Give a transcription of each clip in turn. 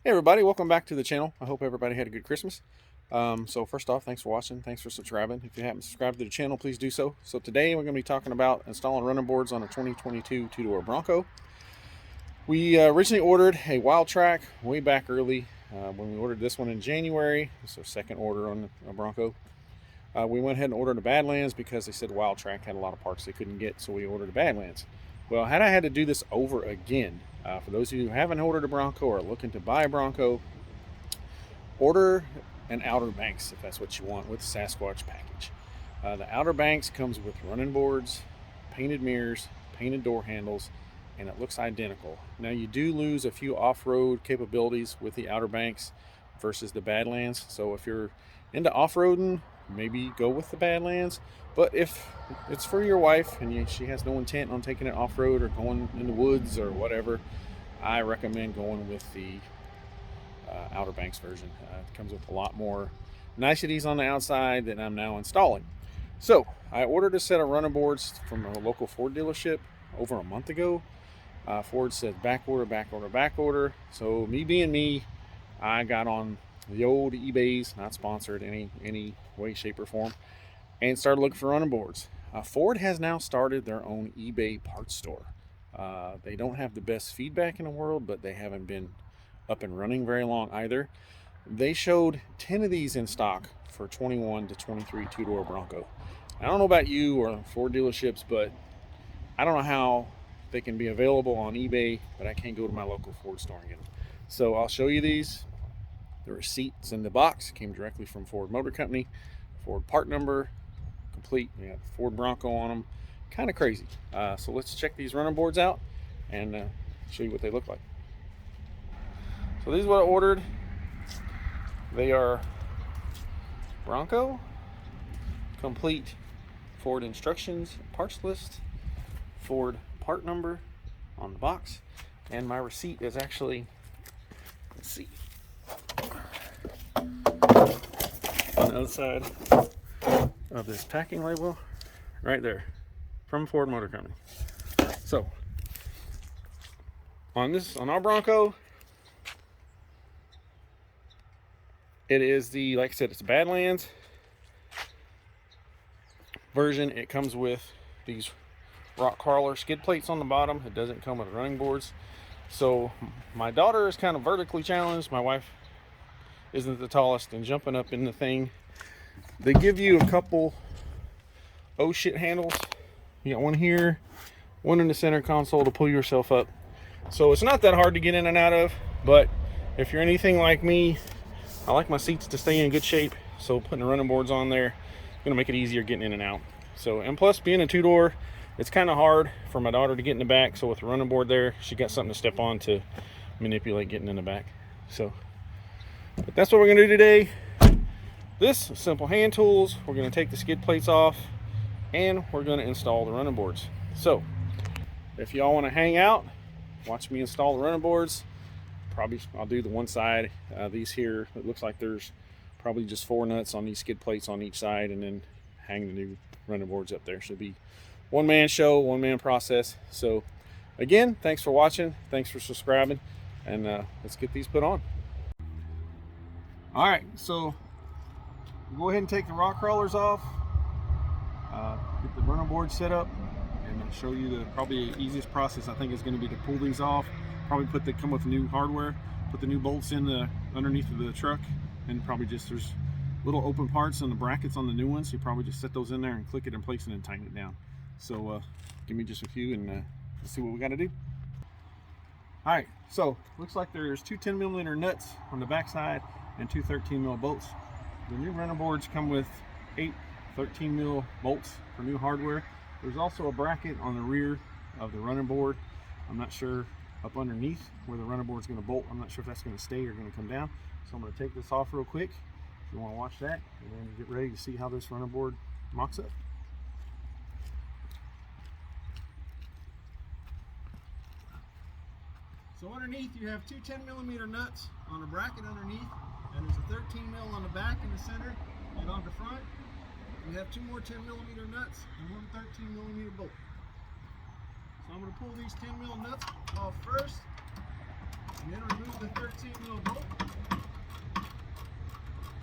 Hey everybody, welcome back to the channel. I hope everybody had a good Christmas. So first off, thanks for watching. Thanks for subscribing. If you haven't subscribed to the channel, please do so. So today we're going to be talking about installing running boards on a 2022 two-door Bronco. We originally ordered a Wild Track way back early. When we ordered this one in January, it's our second order on a Bronco. We went ahead and ordered a Badlands because they said Wild Track had a lot of parts they couldn't get, so we ordered a Badlands. Well, had I had to do this over again, for those of you who haven't ordered a Bronco or are looking to buy a Bronco, order an Outer Banks if that's what you want with the Sasquatch package. The Outer Banks comes with running boards, painted mirrors, painted door handles, and it looks identical. Now you do lose a few off-road capabilities with the Outer Banks versus the Badlands. So if you're into off-roading, maybe go with the Badlands. But if it's for your wife and she has no intent on taking it off-road or going in the woods or whatever, I recommend going with the Outer Banks version. It comes with a lot more niceties on the outside that I'm now installing. So I ordered a set of running boards from a local Ford dealership over a month ago. Ford said back order, back order, back order. So me being me, I got on the old eBays, not sponsored any way, shape, or form, and started looking for running boards. Ford has now started their own eBay parts store. They don't have the best feedback in the world, but they haven't been up and running very long either. They showed 10 of these in stock for 21 to 23 two-door Bronco. I don't know about you or Ford dealerships, but I don't know how they can be available on eBay, but I can't go to my local Ford store and get them. So I'll show you these. The receipt's in the box. It came directly from Ford Motor Company. Ford part number, complete. We got Ford Bronco on them. Kind of crazy. So let's check these running boards out and show you what they look like. So these are what I ordered. They are Bronco, complete Ford instructions, parts list, Ford part number on the box, and my receipt is actually, let's see, on the outside of this packing label right there from Ford Motor Company. So on our Bronco, it is the, like I said, it's a Badlands version. It comes with these rock crawler skid plates on the bottom. It doesn't come with running boards. So my daughter is kind of vertically challenged. My wife isn't the tallest, and jumping up in the thing, they give you a couple oh shit handles. You got one here, one in the center console to pull yourself up. So it's not that hard to get in and out of, but if you're anything like me, I like my seats to stay in good shape, so putting the running boards on there is going to make it easier getting in and out. So, and plus being a two-door, it's kind of hard for my daughter to get in the back, so with the running board there, she got something to step on to manipulate getting in the back. So, but that's what we're going to do today. This simple hand tools, we're going to take the skid plates off, and we're going to install the running boards. So, if y'all want to hang out, watch me install the running boards. Probably I'll do the one side. These here, it looks like there's probably just 4 nuts on these skid plates on each side, and then hang the new running boards up there. Should be one-man show, one-man process. So again, thanks for watching, thanks for subscribing, and let's get these put on. All right, so we'll go ahead and take the rock crawlers off, get the running board set up, and I'll show you the probably the easiest process I think is going to be to pull these off. Probably come with new hardware, put the new bolts in the underneath of the truck, and probably just there's little open parts on the brackets on the new ones. So you probably just set those in there and click it in place and then tighten it down. So give me just a few and let's see what we got to do. All right, so looks like there's 2 10mm nuts on the back side and 2 13mm bolts. The new running boards come with 8 13mm bolts for new hardware. There's also a bracket on the rear of the running board. I'm not sure up underneath where the running board is going to bolt. I'm not sure if that's going to stay or going to come down. So I'm going to take this off real quick if you want to watch that, and then get ready to see how this running board mocks up. So underneath you have 2 10mm nuts on a bracket underneath, and there's a 13mm on the back in the center, and on the front you have 2 more 10mm nuts and 1 13mm bolt. So I'm going to pull these 10mm nuts off first. And then remove the 13 mil bolt.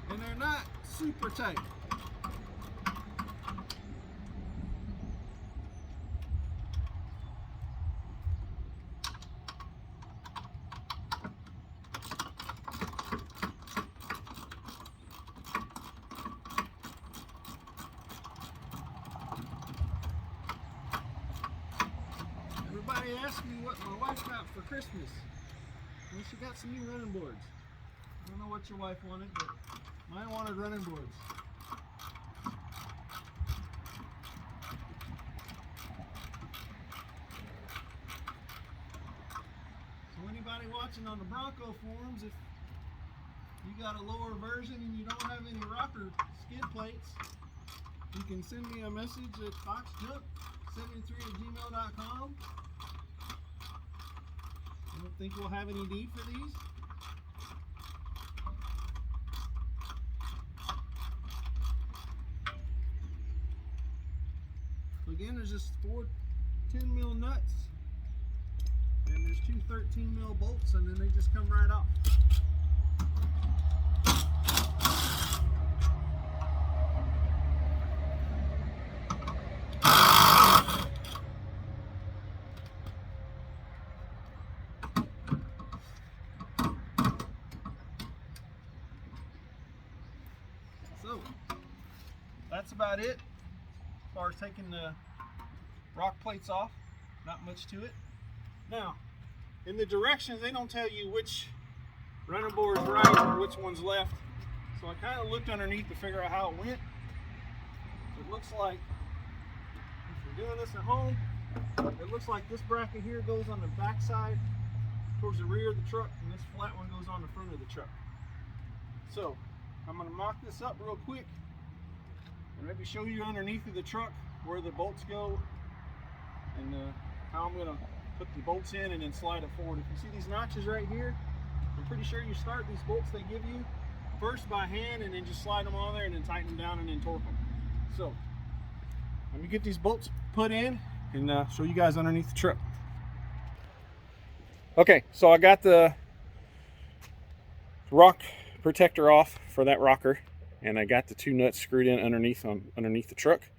And they're not super tight. Everybody asked me what my wife got for Christmas. Well, she got some new running boards. I don't know what your wife wanted, but mine wanted running boards. So anybody watching on the Bronco forums, if you got a lower version and you don't have any rocker skid plates, you can send me a message at foxjump73@gmail.com. I don't think we'll have any need for these. So again, there's just 4 10 mil nuts, and there's 2 13 mil bolts, and then they just come right off. So that's about it as far as taking the rock plates off. Not much to it. Now, in the directions, they don't tell you which running board is right and which one's left. So I kind of looked underneath to figure out how it went. It looks like, if you're doing this at home, it looks like this bracket here goes on the back side towards the rear of the truck, and this flat one goes on the front of the truck. So I'm going to mock this up real quick and maybe show you underneath of the truck where the bolts go, and how I'm going to put the bolts in and then slide it forward. If you see these notches right here, I'm pretty sure you start these bolts they give you first by hand and then just slide them on there and then tighten them down and then torque them. So let me get these bolts put in and show you guys underneath the truck. Okay, so I got the rock protector off for that rocker, and I got the 2 nuts screwed in underneath the truck.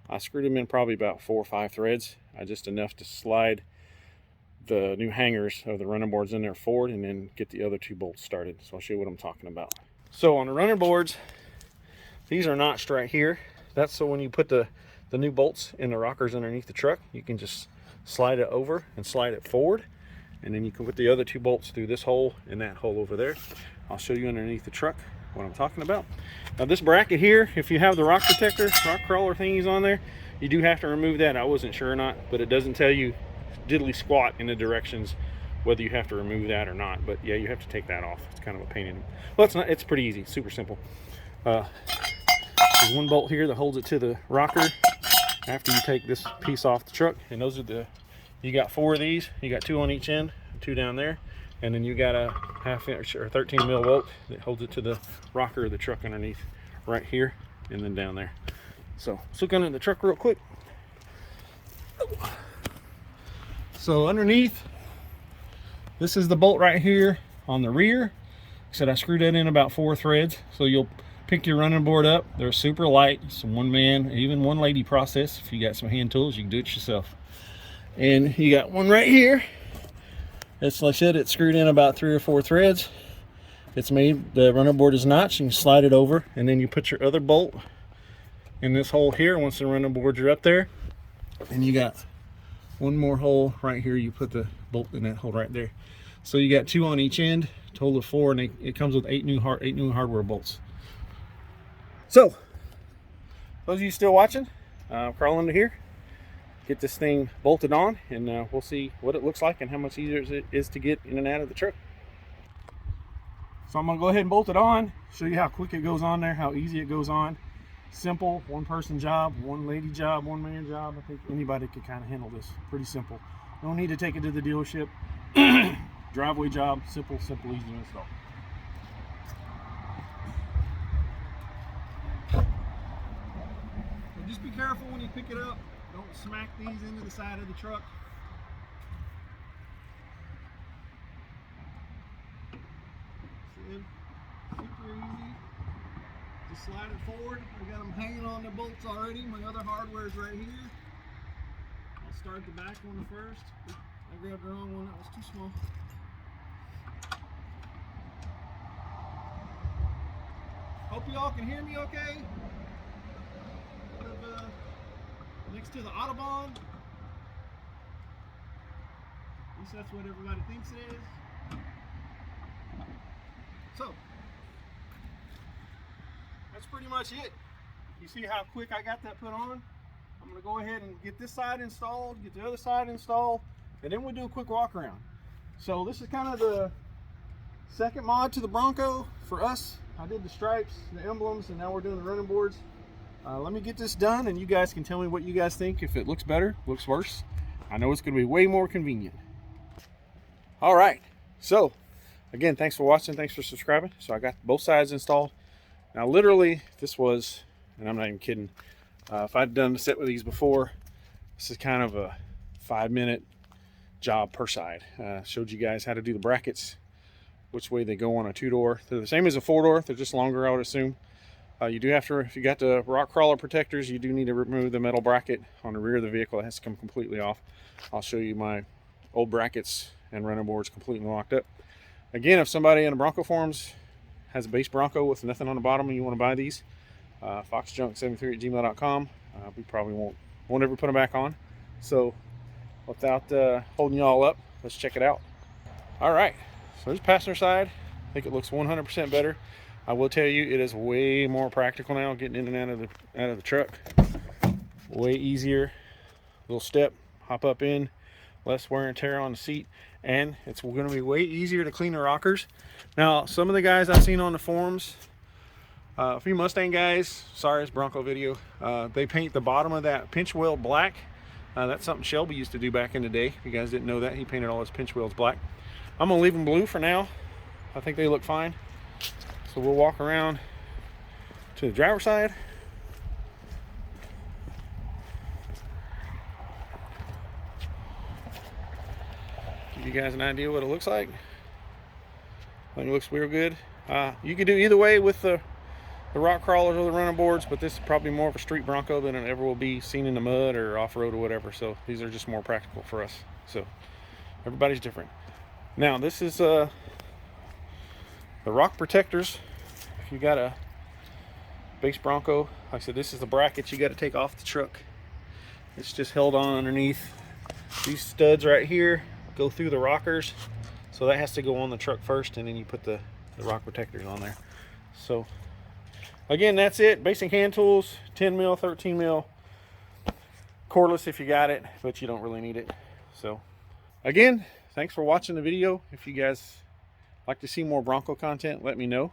I screwed them in probably about 4 or 5 threads, just enough to slide the new hangers of the running boards in there forward and then get the other 2 bolts started. So I'll show you what I'm talking about. So on the running boards, these are notched right here. That's so when you put the new bolts in the rockers underneath the truck, you can just slide it over and slide it forward, and then you can put the other 2 bolts through this hole and that hole over there. I'll show you underneath the truck what I'm talking about. Now this bracket here, if you have the rock protector, rock crawler thingies on there, you do have to remove that. I wasn't sure or not, but it doesn't tell you diddly squat in the directions whether you have to remove that or not. But yeah, you have to take that off. It's kind of a pain in. Well, it's not. It's pretty easy. Super simple. There's 1 bolt here that holds it to the rocker after you take this piece off the truck, and those are you got 4 of these. You got 2 on each end, 2 down there, and then you got a 1/2 inch or 13 mil bolt that holds it to the rocker of the truck underneath right here and then down there. So let's look under the truck real quick. So underneath, this is the bolt right here on the rear. Like I said, I screwed that in about 4 threads. So you'll pick your running board up. They're super light. It's a 1-man, even 1-lady process. If you got some hand tools, you can do it yourself. And you got one right here. It's like I said, it's screwed in about 3 or 4 threads. It's made, the running board is notched. You can slide it over, and then you put your other bolt in this hole here once the running boards are up there. And you got 1 more hole right here. You put the bolt in that hole right there. So you got 2 on each end, total of 4, and it comes with 8 new hardware bolts. So those of you still watching, crawl under here, get this thing bolted on, and we'll see what it looks like and how much easier it is to get in and out of the truck. So I'm gonna go ahead and bolt it on, show you how quick it goes on there, how easy it goes on. Simple, 1-person job, 1-lady job, 1-man job. I think anybody could kind of handle this. Pretty simple. No need to take it to the dealership. Driveway job, simple, easy to install. So just be careful when you pick it up. Don't smack these into the side of the truck. Good. Super easy. Just slide it forward. I got them hanging on the bolts already. My other hardware is right here. I'll start the back one first. I grabbed the wrong one. That was too small. Hope you all can hear me okay. Next to the Autobahn. At least that's what everybody thinks it is. So, that's pretty much it. You see how quick I got that put on? I'm going to go ahead and get this side installed, get the other side installed, and then we'll do a quick walk around. So this is kind of the second mod to the Bronco for us. I did the stripes, the emblems, and now we're doing the running boards. Let me get this done and you guys can tell me what you guys think. If it looks better, looks worse. I know it's going to be way more convenient. All right, so again, thanks for watching, thanks for subscribing. So I got both sides installed. Now literally, this was, and I'm not even kidding, if I'd done a set with these before, this is kind of a 5-minute job per side. Showed you guys how to do the brackets, which way they go on a 2-door. They're the same as a 4-door, they're just longer, I would assume. You do have to, if you got the rock crawler protectors, you do need to remove the metal bracket on the rear of the vehicle. It has to come completely off. I'll show you my old brackets and running boards completely locked up. Again, if somebody in the Bronco forums has a base Bronco with nothing on the bottom and you want to buy these, foxjunk73@gmail.com. We probably won't ever put them back on. So without holding you all up, let's check it out. All right, so this passenger side, I think it looks 100% better. I will tell you, it is way more practical now getting in and out of the truck. Way easier. Little step, hop up in, less wear and tear on the seat, and it's going to be way easier to clean the rockers. Now, some of the guys I've seen on the forums, a few Mustang guys, sorry, it's Bronco video, they paint the bottom of that pinch wheel black. That's something Shelby used to do back in the day. If you guys didn't know that, he painted all his pinch wheels black. I'm going to leave them blue for now. I think they look fine. So we'll walk around to the driver's side. Give you guys an idea what it looks like. I think it looks real good. You can do either way with the rock crawlers or the running boards, but this is probably more of a street Bronco than it ever will be seen in the mud or off-road or whatever. So these are just more practical for us. So everybody's different. Now this is the rock protectors. If you got a base Bronco, like I said, this is the bracket you got to take off the truck. It's just held on underneath. These studs right here go through the rockers, so that has to go on the truck first, and then you put the rock protectors on there. So again, that's it. Basic hand tools, 10 mil, 13 mil, cordless if you got it, but you don't really need it. So again, thanks for watching the video. If you guys like to see more Bronco content, let me know.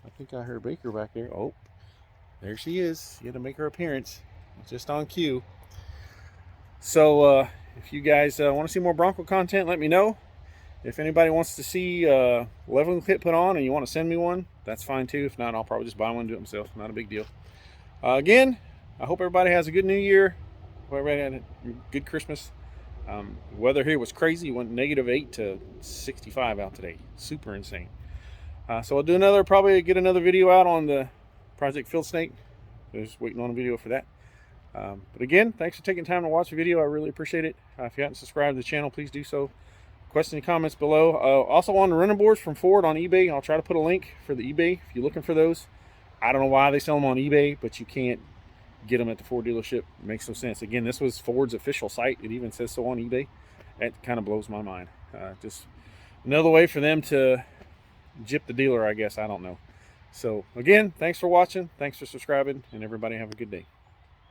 I think I heard Baker back there. Oh, there she is. You had to make her appearance just on cue. So if you guys want to see more Bronco content, let me know. If anybody wants to see leveling kit put on and you want to send me one, that's fine too. If not, I'll probably just buy one and do it myself. Not a big deal. Again, I hope everybody has a good new year. Hope everybody had a good Christmas. Weather here was crazy. It went -8 to 65 out today. Super insane. So I'll do probably get another video out on the Project Field Snake. Just waiting on a video for that. But again, thanks for taking time to watch the video. I really appreciate it. If you haven't subscribed to the channel, please do so. Questions and comments below. Also on the running boards from Ford on eBay, I'll try to put a link for the eBay if you're looking for those. I don't know why they sell them on eBay, but you can't get them at the Ford dealership. It makes no sense. Again, this was Ford's official site. It even says so on eBay. That kind of blows my mind. Just another way for them to gyp the dealer, I guess. I don't know. So again, thanks for watching. Thanks for subscribing, and everybody have a good day.